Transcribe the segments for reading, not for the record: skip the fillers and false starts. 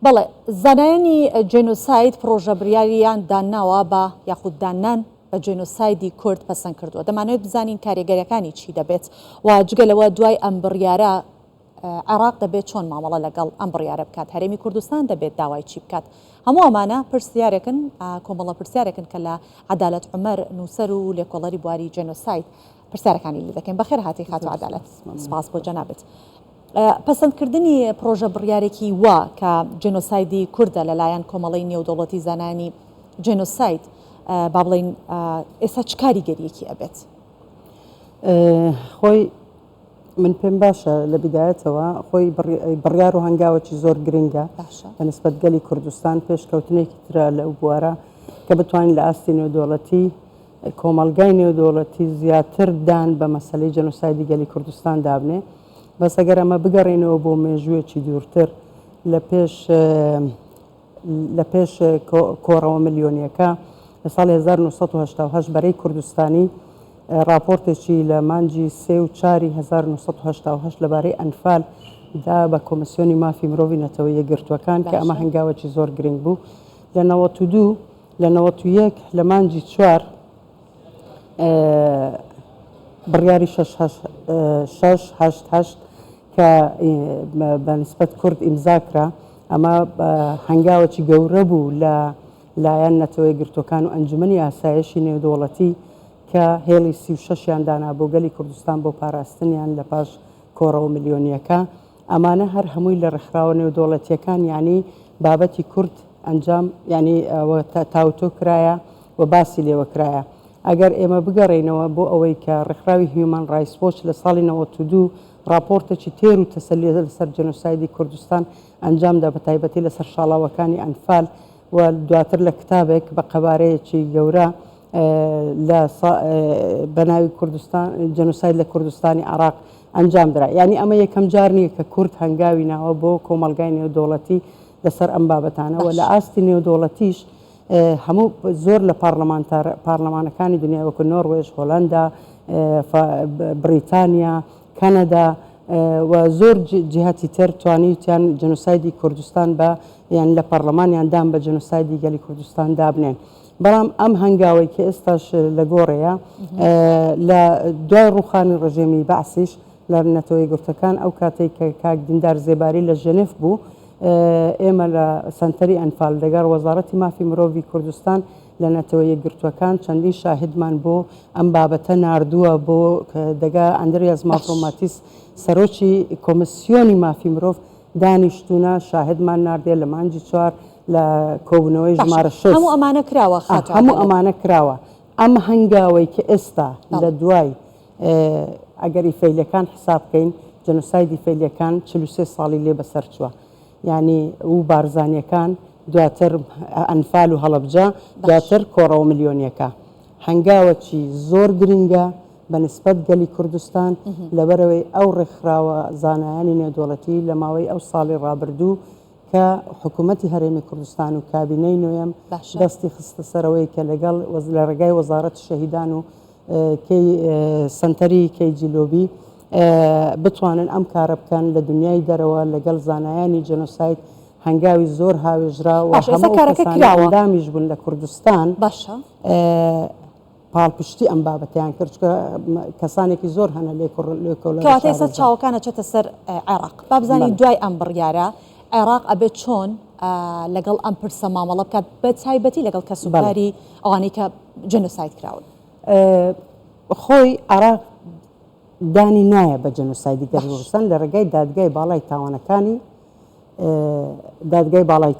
بەڵێ زانایانی جێنۆساید پرۆژە بریاریان داناوە بە یاخوددانان بە جێنۆسایدی کورد پەسەند کردووە. دەمانوێت بزانین کاریگەریەکانی چی دەبێت و جگەلەوە دوای ئەم بڕیارە عێراق دەبێت چۆن مامەڵە لەگەڵ ئەم بڕیارە بکات، هەرێمی کوردستان دەبێت داوای چی بکات. هەموو ئەمانە پرسیارێکن، کۆمەڵە پرسیارێکن کە لە عەدالەت عومەر نووسەر و لێکۆڵەری بواری جێنۆساید پرسیارەکانی لێ دەکەین. بەخێر هاتی خاتو عەدالەت، سپاس بۆ جەنابەت. پەسەندکردنی پرۆژە بڕیارێکی وا کە جێنۆسایدی کوردە لەلایەن کۆمەڵەی نێودەوڵەتی زانانی جێنۆساید با بڵێن ئێستا چ کاریگەریەکی ئەبێت؟ خۆی من پێم باشە لە بیدایەتەوە خۆی بڕیار و هەنگاوێکی زۆر گرنگە بە نسبەت گەلی کوردستان پێشکەوتنێکی ترە لەو بوارە کە بتوانین لە ئاستی نێودەوڵەتی کۆمەلگای نێودەوڵەتی زیاتر دان بە مەسەلەی جێنۆسایدی گەلی کوردستان دابنێ. بەس ئەگەر ئەمە بگەڕێنەوە بۆ مێژوویەکی دوورتر لە پێش کۆڕەوە ملیۆنیەکە لە ساڵی 1970 بەرەی کوردستانی راپۆرتێکی لە مانجی 3 و 4 1970 لەبارەی ئەنفال دا بە کۆمسیۆنی مافی مرۆڤی نەتەوەی یەکگرتووەکان کە ئەمە هەنگاوێکی زۆر گرنگ بوو. لە 92 لە 91 لە مانجی 4 بڕیاری 688 کە بە نسبەت کورد ئیمزاکرا، ئەمە هەنگاوێکی گەورە بوو لە لایەن نەتەوەی یەکگرتووەکان و ئەنجومەنی ئاسایشی نێودەوڵەتی کە هێڵی 36یان دانا بۆ گەلی کوردستان بۆ پاراستنیان لە پاش کۆڕەوە ملیۆنیەکە. ئەمانە هەر هەمووی لە ڕێکخراوە نێودەوڵەتیەکان یعنی بابەتی کورد ئەنجام ینی تاوتۆ کرایە و باسی لێوە کرایە. ئەگەر ئێمە بگەڕێنەوە بۆ ئەوەی کە ڕێکخراوی هیومان ڕایتس وۆچ لە ساڵی 92 راپۆرتێکی تێر و تەسەلی لەسەر جێنۆسایدی کوردستان ئەنجامدا بە تایبەتی لەسەر شاڵاوەکانی ئەنفال و دواتر لە کتابێک بە قەبارەیەکی گەورە لە بەناوی کوردستان جێنۆساید لە کوردستانی عێراق ئەنجام درا. یعنی ئەمە یەکەم جار نییە کە کورد هەنگاوی ناوە بۆ کۆمەلگای نێودەوڵەتی لەسەر ئەم بابەتانەوە. لە ئاستی نێودەوڵەتیش هەموو زۆر لە پارلەمانەکانی دنیا وەکو نۆروێژ، هۆلەندا، بریتانیا، کەنەدا و زۆر جیهاتی تر توانیتیان جێنۆسایدی کوردستان بە یان لە پەرلەمانیان دام بە جێنۆسایدی گەلی کوردستان دابنێن. بەڵام ئەم هەنگاوەی کە ئێستاش لە گۆڕەیە لە دوای ڕووخانی ڕژێمی بەعسیش لە نەتەوەی یەکگرتووەکان ئەو کاتێک کە کاک دیندار زێباری لە ژنێف بوو، ئێمە لە سەنتەری ئەنفال لەگەڵ وەزارەتی مافی مرۆڤی کوردستان لە نەتەوەی یەکگرتووەکان چەندین شاهدمان بۆ ئەم بابەتە ناردووە بۆ دەگا ئەندریاز مافرۆماتیس سەرۆکی کۆمسیۆنی مافی مرۆڤ دانیشتوونە شاهدمان ناردێ لە مانجی 4 لە کۆبوونەوەی ژمارە 6. هەموو ئەمانە کراوە، هەموو ئەمانە کراوە. ئەم هەنگاوەی کە ئێستا لە دوای ئەگەری فەیلەکان حساب بکەین جێنۆسایدی فەیلەکان 43 ساڵی لێ بەسەر چووە، ینی و بارزانیەکان دواتر ئەنفال و هەڵەبجە دواتر کۆڕەوە ملیۆنیەکە هەنگاوەکی زۆر گرنگە بە نسبەت گەلی کوردستان لەبەرەوەی ئەو ڕێکخراوە زانایانی نێودەوڵەتی لە ماوەی ئەو ساڵی ڕابردوو کە حکوومەتی هەرێمی کوردستان و کابینەی نوێم دەستی خستە سەرەوەی کە لەگەڵ لە ڕێگای وەزارەت شەهیدان و سنتەری کەیجیلۆبی بتوانن ئەم کارە بکەن لە دنیای دەرەوە لەگەڵ زانایانی جێنۆساید هەنگاوی زۆر هاوێژرا و هەموو بوون لە کوردستان پاڵپشتی ئەم بابەتیان کرد کەسانێکی زۆر هەنە لێکۆڵەکەواتە ئێستا چاوەکانە چێتە سەر عێراق. با بزانین دوای ئەم بڕیارە عێراق ئەبێت چۆن لەگەڵ ئەم پرسە مامەڵە بکات بە تایبەتی لەگەڵ کەسوباری ئەوانەی کە جێنۆساید کراون. خۆی عێراق دانی نایە بە جێنۆسایدی گەلی کوردستان لە ڕێگای دادگای باڵای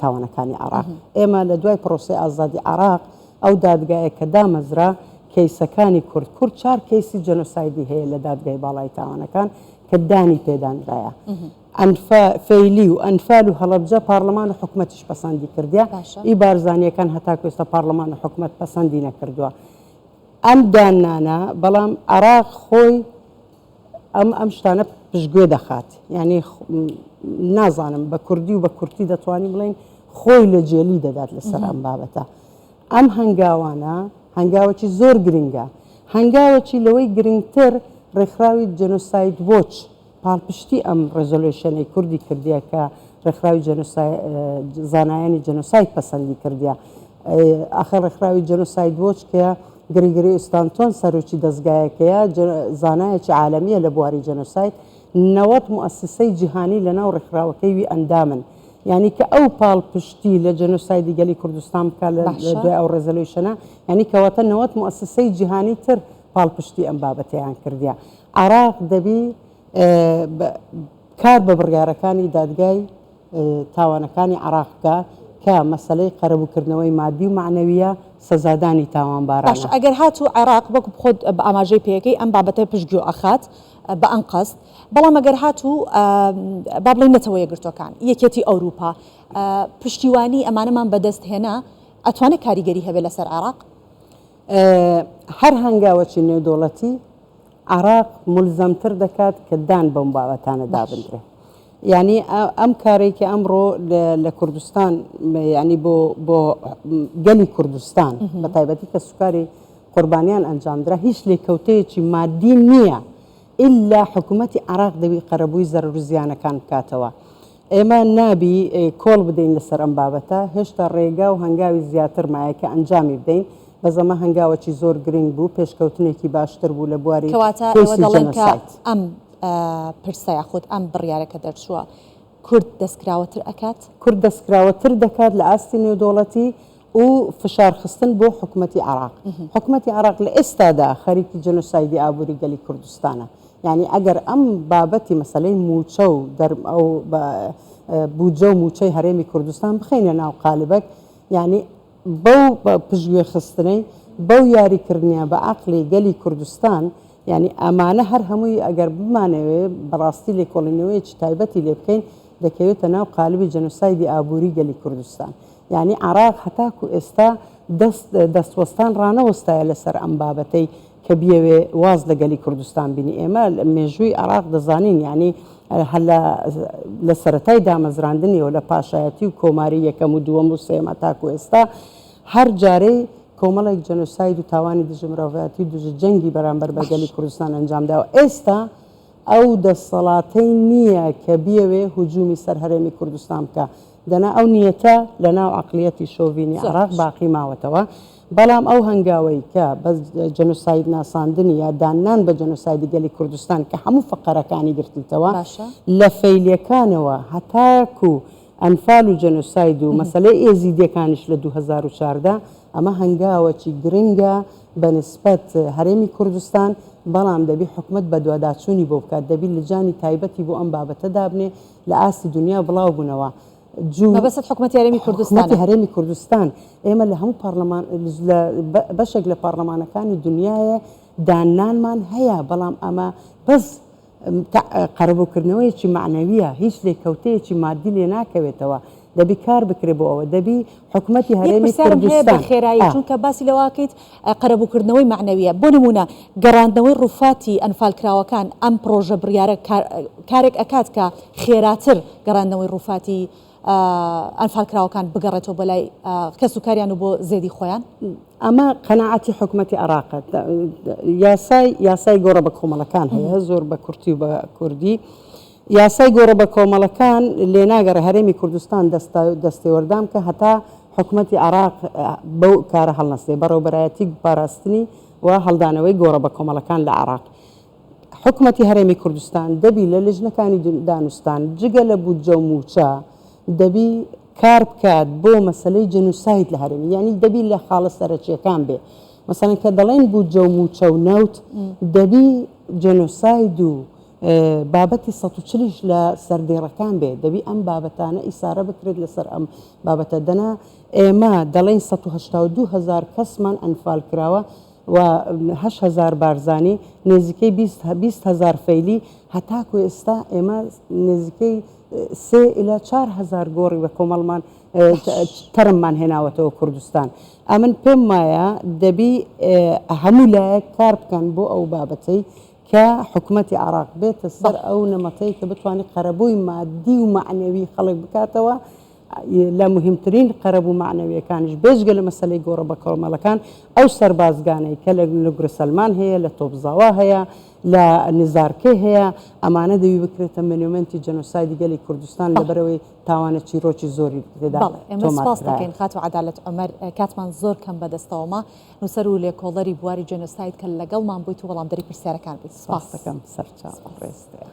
تاوانەکانی عێراق. ئێمە لە دوای پرۆسەی ئازادی عێراق ئەو دادگایە کە دامەزرا کەیسەکانی کورد 4 کەیسی جێنۆسایدی هەیە لە دادگای باڵای تاوانەکان کە دانی پێدانرایە. فەیلی و ئەنفال و هەڵەبجە پارلەمان و حکوومەتیش پەسەندی کردیا، ئی بارزانیەکان هەتاکو ئێستا پارلەمان و حکوومەت پەسەندی نەکردووە ئەم دانانە. بەڵام عێراق خۆی ئەم شتانە پشتگوێ دەخات، یعنی نازانم بە کوردی و بە کورتی دەتوانین بڵێن خۆی لە جێلی دەدات لەسەر ئەم بابەتە. ئەم هەنگاوانە هەنگاوەکی زۆر گرنگە، هەنگاوەکی لەوەی گرنگتر ڕێکخراوی جێنۆساید وۆچ پاڵپشتی ئەم ڕێزۆلوشنەی کوردی کردیە کە ڕێکخراوی زانایانی جەنۆساید پەسەندی کردیا. ئاخر ڕێکخراوی جەنۆساید وۆچکەیە گریگۆری ئوستانتۆن سەرۆکی دەستگایەکەیە زانایەکی عالەمیە لە بواری جەنۆساید 90 مؤسسەی جیهانی لەناو ڕێکخراوەکەی وی ئەندامن. یعنی کە ئەو پاڵپشتی لە جەنۆسایدی گەلی کوردستان بکات لە دوای ئەو ڕێزەلوشنە، یعنی کەواتە 90 مؤسسەی جیهانی تر پاڵپشتی ئەم بابەتیان کردیا. عێراق دەبی کار بە بڕیارەکانی دادگای تاوانەکانی عێراقکە کە مەسەلەی قەرەبووکردنەوەی مادی و معنەویە سەزادانی تاوانبارانە. باش ئەگەر هاتوو عێراق وەکو خۆت بە ئاماژەی پێەکەی ئەم بابەتە پشتگوێ ئەخات بە ئەم قەست، بەڵام ئەگەر هاتوو با بڵێن نەتەوە یەکگرتوەکان یەکێتی ئەوروپا پشتیوانی ئەمانەمان بەدەست هێنا، ئەتوانێت کاریگەری هەبێت لەسەر عێراق؟ هەر هەنگاوەکی نێودوڵەتی عێراق ملزەمتر دەکات کە دان بەم بابەتانە دابدرێت. یعنی ئەم کارێکی ئەمڕۆ لە کوردستان، ینی بۆ گەلی کوردستان بە تایبەتی کە سوکاری قوربانیان ئەنجامدرا، هیچ لێکەوتەیەکی مادی نییە ئللا حکوومەتی عێراق دەبی قەرەبووی زەرەر و زیانەکان بکاتەوە. ئێمە نابی کۆڵ بدەین لەسەر ئەم بابەتە، هێشتا ڕێگا و هەنگاوی زیاتر مایە کە ئەنجامی بدەین. بەزەمە هەنگاوەکی زۆر گرنگ بوو، پێشکەوتنێکی باشتر بوو لە بواری ئەم پرسەیە خۆت ئەم بڕیارەکە دەرچووە کورد دەستکراوەتر ئەکات؟ کورد دەستکراوەتر دەکات لە ئاستی نێودوڵەتی و فشارخستن بۆ حکوومەتی عێراق. حکوومەتی عێراق لە ئێستادا خەریکی جەنۆسایدی ئابووری گەلی کوردستانە. یعنی ئەگەر ئەم بابەتی مەسەلەی موچە و ئەو بودجە و موچەی هەرێمی کوردستان بخینە ناو قالبەک، یعنی بەو پشتگوێ خستنەی بەو یاریکردنیە بە عەقڵی گەلی کوردستان، یعنی ئەمانە هەر هەمووی ئەگەر بمانەوێ بەڕاستی لێکۆڵینەوەیەکی تایبەتی لێ بکەین دەکەوێتە ناو قالبی جەنۆسایدی ئابووری گەلی کوردستان. یعنی عێراق هەتاکو ئێستا دەستوەستان ڕانەوەستایە لەسەر ئەم بابەتەی کە بیەوێ واز لە گەلی کوردستان بینی. ئێمە مێژووی عێراق دەزانین، یعنی لە سەرەتای دامەزراندنیەوە لە پاشایەتی و کۆماری یەکەم و دووەم و سێمە تاکو ئێستا هەر جارەی کۆمەڵێک جەنۆساید و تاوانی دژە مرۆڤایەتی و دژە جەنگی بەرامبەر بە گەلی کوردستان ئەنجامداوە. ئێستا ئەو دەسەڵاتەی نییە کە بیەوێ هجوومی سەر هەرێمی کوردستان بکە. دەنا ئەو نیەتە لە ناو عەقلیەتی شۆڤینی عێراق باقی ماوەتەوە. بەڵام ئەو هەنگاوەی کە بە جەنۆساید ناساندنی یا دانان بە جەنۆسایدی گەلی کوردستان کە هەموو فەقەرەکانی گرتیتەوە لە فەیلەکانەوە هەتاکو ئەنفال و جەنۆساید و مەسەلەی ئێزیدیەکانیش لە 2014 ئەمە هەنگاوەکی گرنگە بەنسبەت هەرێمی کوردستان. بەڵام دەبی حکومت بە دوواداچوونی بۆ بکات، دەبی لجانی تایبەتی بۆ ئەم بابەتە دابنێ لە ئاستی دنیا بڵاو بوونەوە. مەبەست حکومەتی هەرێمی کوردستان هەرێمی کوردستان ئێمە لە هەموو پارلەمان بەشێک لە پارلەمانەکانی دنیاە دانانمان هەیە، بەڵام ئەمە بەس قەرەبووکردنەوەیەکی معنەویە، هیچ لێکەوتەیەکی مادی لێ ناکەوێتەوە. دەبی کار بکرێ بۆ ئەوە، دەبی حکوومەتی هەرێمی کوردستان خێرایی چونکە باسی لەواکەیت قەرەبووکردنەوەی معنەویە. بۆ نمونە گەڕاندنەوەی ڕووفاتی ئەنفالکراوەکان ئەم پرۆژە بڕیارە کارێک ئەکات کە خێراتر گەڕاندنەوەی ڕووفاتی ئەنفالکراوەکان بگەڕێتەوە بەلای کەس و کاریان و بۆ زێدی خۆیان. ئەمە قەنەعەتی حکوومەتی عێراقەت. یاسای گۆڕە بە کۆمەڵەکان هەیە، زۆر بە کورتی و بە کوردی. یاسای گۆڕە بە کۆمەڵەکان لێ ناگەڕێ هەرێمی کوردستان دەستێوەردام کە هەتا حکوومەتی عێراق بەو کارە هەڵنەستێ بەڕێوەبەرایەتی پاراستنی و هەڵدانەوەی گۆڕە بە کۆمەڵەکان لە عێراق. حکوومەتی هەرێمی کوردستان دەبی لە لجنەکانی دانوستان جگە لە بودجە و موچە دەبی کار بکات بۆ مەسەلەی جەنۆساید لە هەرێمی، یعنی دەبی لە خاڵە سەرەکیەکان بێ. مەسەڵەن کە دەڵێن بودجە و موچە و نەوت، دەبی جەنۆساید و بابەتی 140 لە سەردێڕەکان بێ، دەبی ئەم بابەتانە ئیسارە بکرێت لەسەر ئەم بابەتە. دەنا ئێمە دەڵێن 182,000 کەسمان ئەنفال کراوە و 8,000 بارزانی، نێزیکەی 20,000 فەیلی، هەتاکو ئێستا ئێمە نێزیکەی 3 إلى 4,000 گۆڕی بە کۆمەڵمان تەرممان هێناوەتەوە کوردستان. ئەمن پێم وایە دەبی هەموو لایەک کار بکەن بۆ ئەو بابەتەی کە حکوومەتی عێراق بێتە سەر ئەو نەمەتەی کە بتوانێت قەرەبووی مادی و معنەوی خەڵک بکاتەوە لە مهمترین قەرەب و معنەویەکانیش بێژگە لە مەسلەی گۆڕە بە کۆمەڵەکان ئەو سەربازگانەی کە لە گورسەلمان هەیە لە تۆپزاوا هەیە لە نزارکە هەیە ئەمانە دەوی بکرێتە منومنتی جەنۆسایدی گەلی کوردستان لەبەرەوەی تاوانە چیرۆکی زۆری تێدا ئێمە سپاس دەکەین خات و عەدالەت عومەر کاتمان زۆر کەم بەدەستەوەما نووسەر و لێکۆڵەری بواری جەنۆساید کە لەگەڵمان بوویت و وەڵامدەری پرسیارەکان بیت سپاس دەکەم سەرچاو ڕێستەیە.